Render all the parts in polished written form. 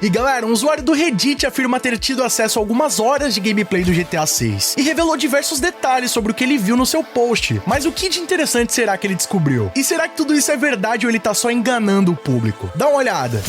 E galera, um usuário do Reddit afirma ter tido acesso a algumas horas de gameplay do GTA 6 e revelou diversos detalhes sobre o que ele viu no seu post. Mas o que de interessante será que ele descobriu? E será que tudo isso é verdade ou ele tá só enganando o público? Dá uma olhada.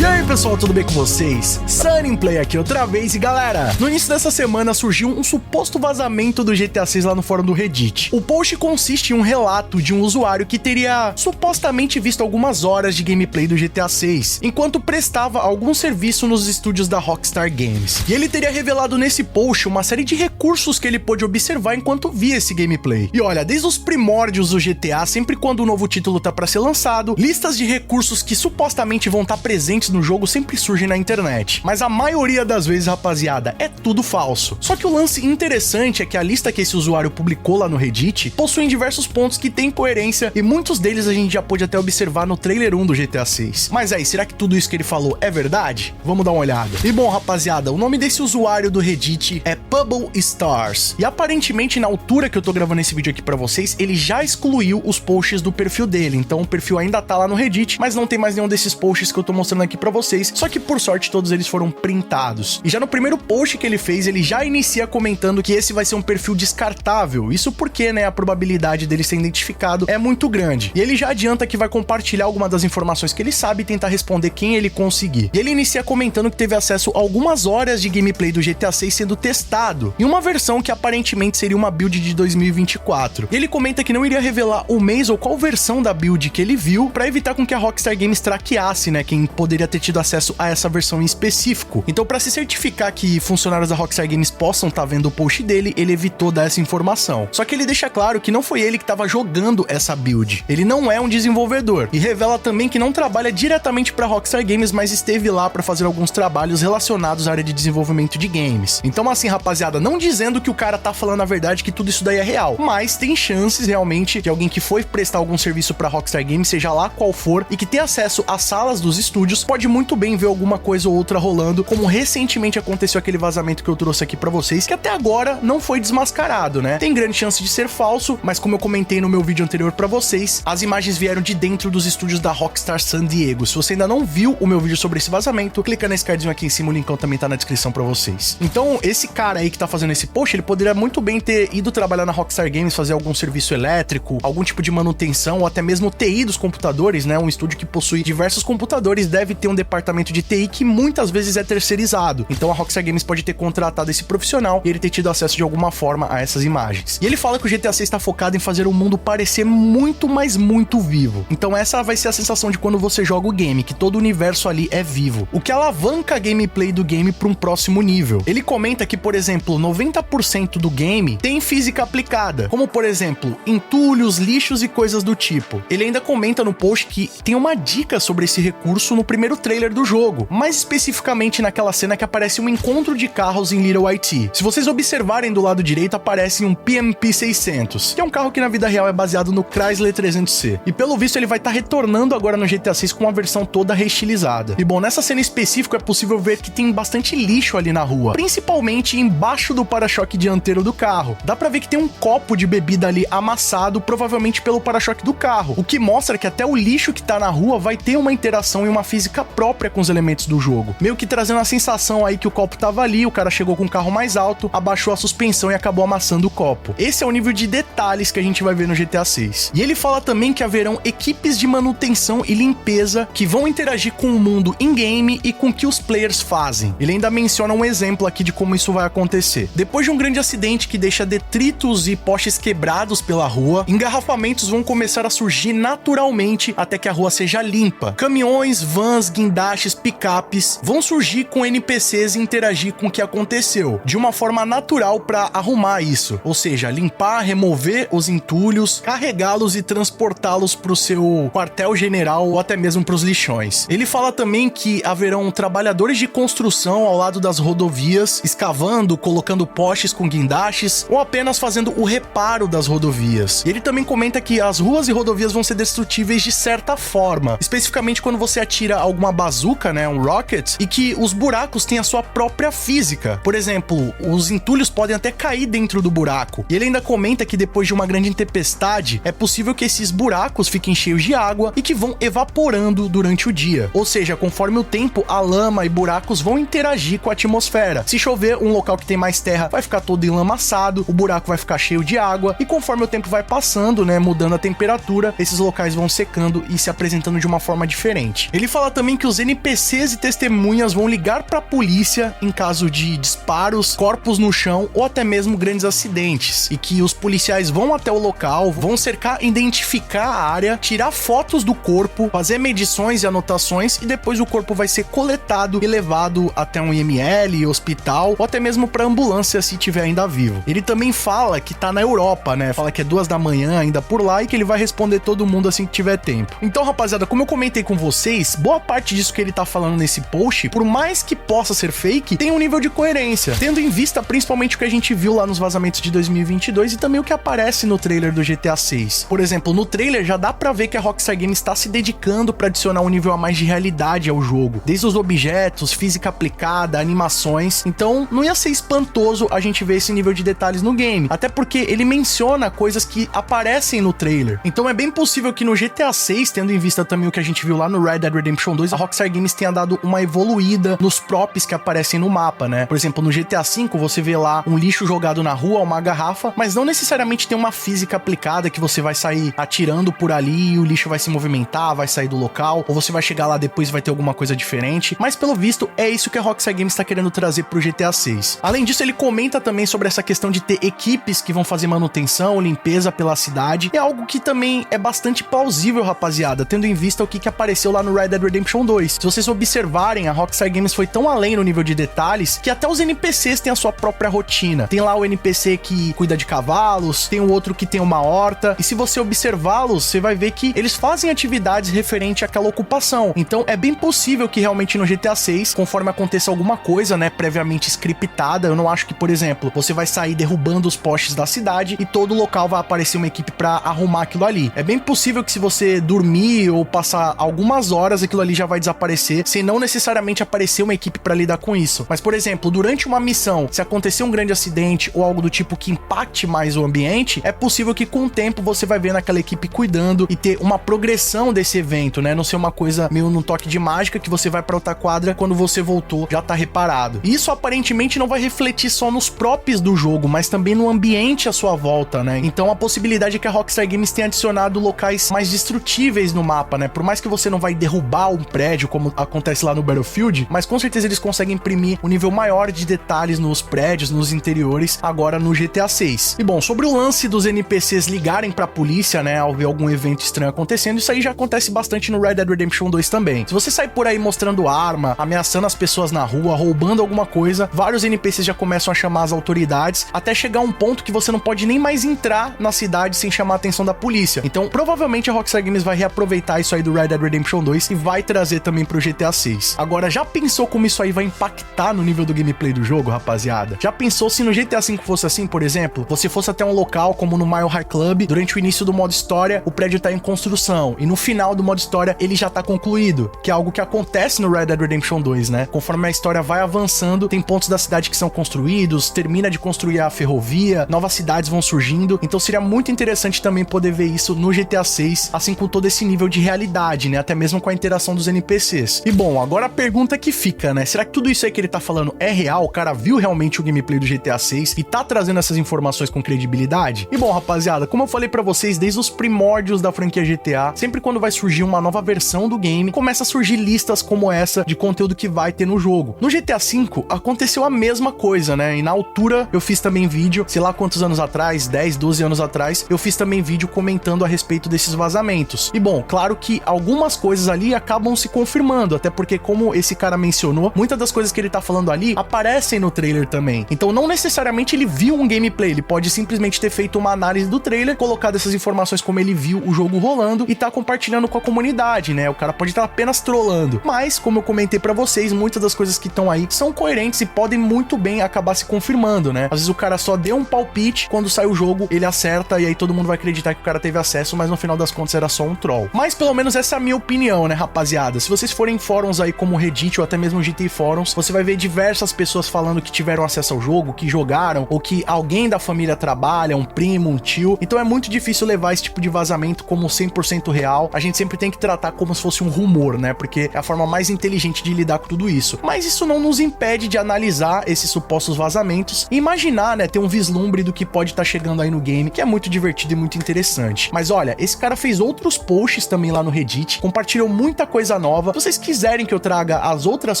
E aí pessoal, tudo bem com vocês? Sunnyplay aqui outra vez e galera, no início dessa semana surgiu um suposto vazamento do GTA 6 lá no fórum do Reddit. O post consiste em um relato de um usuário que teria supostamente visto algumas horas de gameplay do GTA 6, enquanto prestava algum serviço nos estúdios da Rockstar Games. E ele teria revelado nesse post uma série de recursos que ele pôde observar enquanto via esse gameplay. E olha, desde os primórdios do GTA, sempre quando um novo título tá pra ser lançado, listas de recursos que supostamente vão estar presentes no jogo sempre surgem na internet, mas a maioria das vezes, rapaziada, é tudo falso. Só que o lance interessante é que a lista que esse usuário publicou lá no Reddit possui diversos pontos que têm coerência e muitos deles a gente já pôde até observar no trailer 1 do GTA 6. Mas aí, será que tudo isso que ele falou é verdade? Vamos dar uma olhada. E bom, rapaziada, o nome desse usuário do Reddit é Pubble Stars e aparentemente na altura que eu tô gravando esse vídeo aqui pra vocês, ele já excluiu os posts do perfil dele, então o perfil ainda tá lá no Reddit, mas não tem mais nenhum desses posts que eu tô mostrando aqui pra vocês. Só que por sorte todos eles foram printados. E já no primeiro post que ele fez, ele já inicia comentando que esse vai ser um perfil descartável. Isso porque, né, a probabilidade dele ser identificado é muito grande. E ele já adianta que vai compartilhar alguma das informações que ele sabe e tentar responder quem ele conseguir. E ele inicia comentando que teve acesso a algumas horas de gameplay do GTA 6 sendo testado, em uma versão que aparentemente seria uma build de 2024. E ele comenta que não iria revelar o mês ou qual versão da build que ele viu, para evitar com que a Rockstar Games traqueasse, né, quem poderia ter tido acesso a essa versão em específico. Então, para se certificar que funcionários da Rockstar Games possam estar vendo o post dele, ele evitou dar essa informação. Só que ele deixa claro que não foi ele que estava jogando essa build. Ele não é um desenvolvedor e revela também que não trabalha diretamente para Rockstar Games, mas esteve lá para fazer alguns trabalhos relacionados à área de desenvolvimento de games. Então, assim, rapaziada, não dizendo que o cara tá falando a verdade, que tudo isso daí é real, mas tem chances realmente que alguém que foi prestar algum serviço para Rockstar Games, seja lá qual for, e que tenha acesso às salas dos estúdios, pode muito bem ver alguma coisa ou outra rolando, como recentemente aconteceu aquele vazamento que eu trouxe aqui pra vocês, que até agora não foi desmascarado, né? Tem grande chance de ser falso, mas como eu comentei no meu vídeo anterior pra vocês, as imagens vieram de dentro dos estúdios da Rockstar San Diego. Se você ainda não viu o meu vídeo sobre esse vazamento, clica nesse cardzinho aqui em cima, o linkão também tá na descrição pra vocês. Então, esse cara aí que tá fazendo esse post, ele poderia muito bem ter ido trabalhar na Rockstar Games, fazer algum serviço elétrico, algum tipo de manutenção, ou até mesmo TI dos computadores, né? Um estúdio que possui diversos computadores, deve ter um departamento de TI que muitas vezes é terceirizado. Então a Rockstar Games pode ter contratado esse profissional e ele ter tido acesso de alguma forma a essas imagens. E ele fala que o GTA 6 está focado em fazer o mundo parecer muito, mas muito vivo. Então essa vai ser a sensação de quando você joga o game, que todo o universo ali é vivo, o que alavanca a gameplay do game para um próximo nível. Ele comenta que, por exemplo, 90% do game tem física aplicada, como por exemplo, entulhos, lixos e coisas do tipo. Ele ainda comenta no post que tem uma dica sobre esse recurso no primeiro trailer do jogo, mais especificamente naquela cena que aparece um encontro de carros em Little Haiti. Se vocês observarem do lado direito, aparece um PMP 600, que é um carro que na vida real é baseado no Chrysler 300C. E pelo visto ele vai estar retornando agora no GTA 6 com uma versão toda reestilizada. E bom, nessa cena específica é possível ver que tem bastante lixo ali na rua, principalmente embaixo do para-choque dianteiro do carro. Dá pra ver que tem um copo de bebida ali amassado, provavelmente pelo para-choque do carro, o que mostra que até o lixo que tá na rua vai ter uma interação e uma física própria com os elementos do jogo, meio que trazendo a sensação aí que o copo tava ali, o cara chegou com um carro mais alto, abaixou a suspensão e acabou amassando o copo. Esse é o nível de detalhes que a gente vai ver no GTA 6. E ele fala também que haverão equipes de manutenção e limpeza que vão interagir com o mundo in-game e com o que os players fazem. Ele ainda menciona um exemplo aqui de como isso vai acontecer. Depois de um grande acidente que deixa detritos e postes quebrados pela rua, engarrafamentos vão começar a surgir naturalmente até que a rua seja limpa. Caminhões, vans, guindastes, picapes vão surgir com NPCs e interagir com o que aconteceu, de uma forma natural para arrumar isso, ou seja, limpar, remover os entulhos, carregá-los e transportá-los para o seu quartel-general ou até mesmo para os lixões. Ele fala também que haverão trabalhadores de construção ao lado das rodovias, escavando, colocando postes com guindastes ou apenas fazendo o reparo das rodovias. E ele também comenta que as ruas e rodovias vão ser destrutíveis de certa forma, especificamente quando você atira alguma bazuca bazuca, né, um rocket, e que os buracos têm a sua própria física. Por exemplo, os entulhos podem até cair dentro do buraco. E ele ainda comenta que depois de uma grande tempestade, é possível que esses buracos fiquem cheios de água e que vão evaporando durante o dia. Ou seja, conforme o tempo, a lama e buracos vão interagir com a atmosfera. Se chover, um local que tem mais terra vai ficar todo enlamaçado, o buraco vai ficar cheio de água, e conforme o tempo vai passando, né, mudando a temperatura, esses locais vão secando e se apresentando de uma forma diferente. Ele fala também que os NPCs e testemunhas vão ligar para a polícia em caso de disparos, corpos no chão ou até mesmo grandes acidentes, e que os policiais vão até o local, vão cercar, identificar a área, tirar fotos do corpo, fazer medições e anotações, e depois o corpo vai ser coletado e levado até um IML, hospital ou até mesmo para ambulância se tiver ainda vivo. Ele também fala que tá na Europa, né? Fala que é 2 da manhã ainda por lá e que ele vai responder todo mundo assim que tiver tempo. Então, rapaziada, como eu comentei com vocês, boa parte disso que ele tá falando nesse post, por mais que possa ser fake, tem um nível de coerência, tendo em vista principalmente o que a gente viu lá nos vazamentos de 2022 e também o que aparece no trailer do GTA 6. Por exemplo, no trailer já dá pra ver que a Rockstar Games está se dedicando pra adicionar um nível a mais de realidade ao jogo, desde os objetos, física aplicada, animações. Então, não ia ser espantoso a gente ver esse nível de detalhes no game, até porque ele menciona coisas que aparecem no trailer. Então é bem possível que no GTA 6, tendo em vista também o que a gente viu lá no Red Dead Redemption 2, a Rockstar Games tenha dado uma evoluída nos props que aparecem no mapa, né? Por exemplo, no GTA 5 você vê lá um lixo jogado na rua, uma garrafa, mas não necessariamente tem uma física aplicada que você vai sair atirando por ali e o lixo vai se movimentar, vai sair do local, ou você vai chegar lá depois e vai ter alguma coisa diferente, mas pelo visto é isso que a Rockstar Games está querendo trazer pro GTA 6. Além disso, ele comenta também sobre essa questão de ter equipes que vão fazer manutenção, limpeza pela cidade, é algo que também é bastante plausível, rapaziada, tendo em vista o que apareceu lá no Red Dead Redemption 2. Se vocês observarem, a Rockstar Games foi tão além no nível de detalhes que até os NPCs têm a sua própria rotina. Tem lá o NPC que cuida de cavalos, tem o outro que tem uma horta, e se você observá-los, você vai ver que eles fazem atividades referente àquela ocupação. Então é bem possível que realmente no GTA 6, conforme aconteça alguma coisa, né, previamente scriptada, eu não acho que, por exemplo, você vai sair derrubando os postes da cidade e todo local vai aparecer uma equipe pra arrumar aquilo ali. É bem possível que se você dormir ou passar algumas horas, aquilo ali já vai desaparecer, sem não necessariamente aparecer uma equipe pra lidar com isso. Mas, por exemplo, durante uma missão, se acontecer um grande acidente ou algo do tipo que impacte mais o ambiente, é possível que com o tempo você vai vendo aquela equipe cuidando e ter uma progressão desse evento, né? Não ser uma coisa meio num toque de mágica que você vai pra outra quadra, quando você voltou já tá reparado. E isso aparentemente não vai refletir só nos props do jogo, mas também no ambiente à sua volta, né? Então a possibilidade é que a Rockstar Games tenha adicionado locais mais destrutíveis no mapa, né? Por mais que você não vai derrubar um prédio como acontece lá no Battlefield, mas com certeza eles conseguem imprimir um nível maior de detalhes nos prédios, nos interiores, agora no GTA 6. E bom, sobre o lance dos NPCs ligarem pra polícia, né, ao ver algum evento estranho acontecendo, isso aí já acontece bastante no Red Dead Redemption 2 também. Se você sai por aí mostrando arma, ameaçando as pessoas na rua, roubando alguma coisa, vários NPCs já começam a chamar as autoridades, até chegar a um ponto que você não pode nem mais entrar na cidade sem chamar a atenção da polícia. Então, provavelmente a Rockstar Games vai reaproveitar isso aí do Red Dead Redemption 2 e vai trazer também pro GTA 6. Agora, já pensou como isso aí vai impactar no nível do gameplay do jogo, rapaziada? Já pensou se no GTA 5 fosse assim, por exemplo, você fosse até um local como no Mile High Club, durante o início do modo história, o prédio tá em construção, e no final do modo história ele já tá concluído, que é algo que acontece no Red Dead Redemption 2, né? Conforme a história vai avançando, tem pontos da cidade que são construídos, termina de construir a ferrovia, novas cidades vão surgindo, então seria muito interessante também poder ver isso no GTA 6, assim com todo esse nível de realidade, né? Até mesmo com a interação dos NPCs. E bom, agora a pergunta que fica, né? Será que tudo isso aí que ele tá falando é real? O cara viu realmente o gameplay do GTA 6 e tá trazendo essas informações com credibilidade? E bom, rapaziada, como eu falei pra vocês, desde os primórdios da franquia GTA, sempre quando vai surgir uma nova versão do game, começa a surgir listas como essa de conteúdo que vai ter no jogo. No GTA 5, aconteceu a mesma coisa, né? E na altura, eu fiz também vídeo, sei lá quantos anos atrás, 10, 12 anos atrás, eu fiz também vídeo comentando a respeito desses vazamentos. E bom, claro que algumas coisas ali acabam se confirmando, até porque, como esse cara mencionou, muitas das coisas que ele tá falando ali aparecem no trailer também. Então não necessariamente ele viu um gameplay, ele pode simplesmente ter feito uma análise do trailer, colocado essas informações como ele viu o jogo rolando e tá compartilhando com a comunidade, né? O cara pode estar apenas trollando. Mas, como eu comentei pra vocês, muitas das coisas que estão aí são coerentes e podem muito bem acabar se confirmando, né? Às vezes o cara só deu um palpite, quando sai o jogo, ele acerta e aí todo mundo vai acreditar que o cara teve acesso, mas no final das contas era só um troll. Mas pelo menos essa é a minha opinião, né, rapaziada? Se vocês forem em fóruns aí como o Reddit ou até mesmo o GT Fóruns, você vai ver diversas pessoas falando que tiveram acesso ao jogo, que jogaram, ou que alguém da família trabalha, um primo, um tio. Então é muito difícil levar esse tipo de vazamento como 100% real. A gente sempre tem que tratar como se fosse um rumor, né? Porque é a forma mais inteligente de lidar com tudo isso. Mas isso não nos impede de analisar esses supostos vazamentos e imaginar, né, ter um vislumbre do que pode estar chegando aí no game, que é muito divertido e muito interessante. Mas olha, esse cara fez outros posts também lá no Reddit, compartilhou muita coisa nova. Se vocês quiserem que eu traga as outras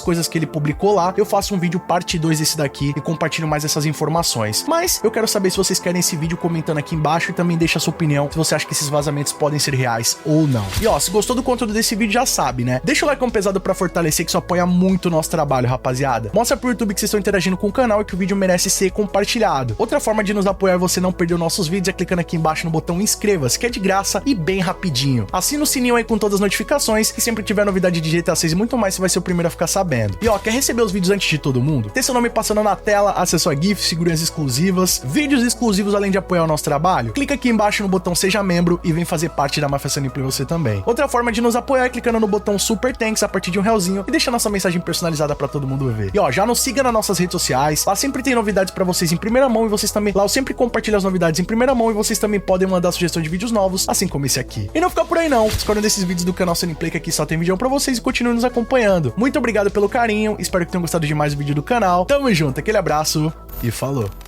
coisas que ele publicou lá, eu faço um vídeo parte 2 desse daqui e compartilho mais essas informações. Mas eu quero saber se vocês querem esse vídeo comentando aqui embaixo e também deixa a sua opinião se você acha que esses vazamentos podem ser reais ou não. E ó, se gostou do conteúdo desse vídeo já sabe, né? Deixa o like pesado pra fortalecer, que isso apoia muito o nosso trabalho, rapaziada. Mostra pro YouTube que vocês estão interagindo com o canal e que o vídeo merece ser compartilhado. Outra forma de nos apoiar e você não perder os nossos vídeos é clicando aqui embaixo no botão inscreva-se, que é de graça e bem rapidinho. Assina o sininho aí com todas as notificações e sempre que tiver novidade de GTA 6 e muito mais, você vai ser o primeiro a ficar sabendo. E ó, quer receber os vídeos antes de todo mundo? Ter seu nome passando na tela, acesso a GIFs, figurinhas exclusivas, vídeos exclusivos além de apoiar o nosso trabalho? Clica aqui embaixo no botão Seja Membro e vem fazer parte da Máfia Sunny Play você também. Outra forma de nos apoiar é clicando no botão Super Thanks a partir de R$1 e deixando nossa mensagem personalizada pra todo mundo ver. E ó, já nos siga nas nossas redes sociais, lá sempre tem novidades pra vocês em primeira mão e vocês também, lá eu sempre compartilho as novidades em primeira mão e vocês também podem mandar sugestão de vídeos novos, assim como esse aqui. E não fica por aí não, escolhendo desses vídeos do canal Sunny Play, que aqui só tem vídeo pra vocês, e continue nos acompanhando. Muito obrigado pelo carinho, espero que tenham gostado de mais o vídeo do canal. Tamo junto, aquele abraço e falou!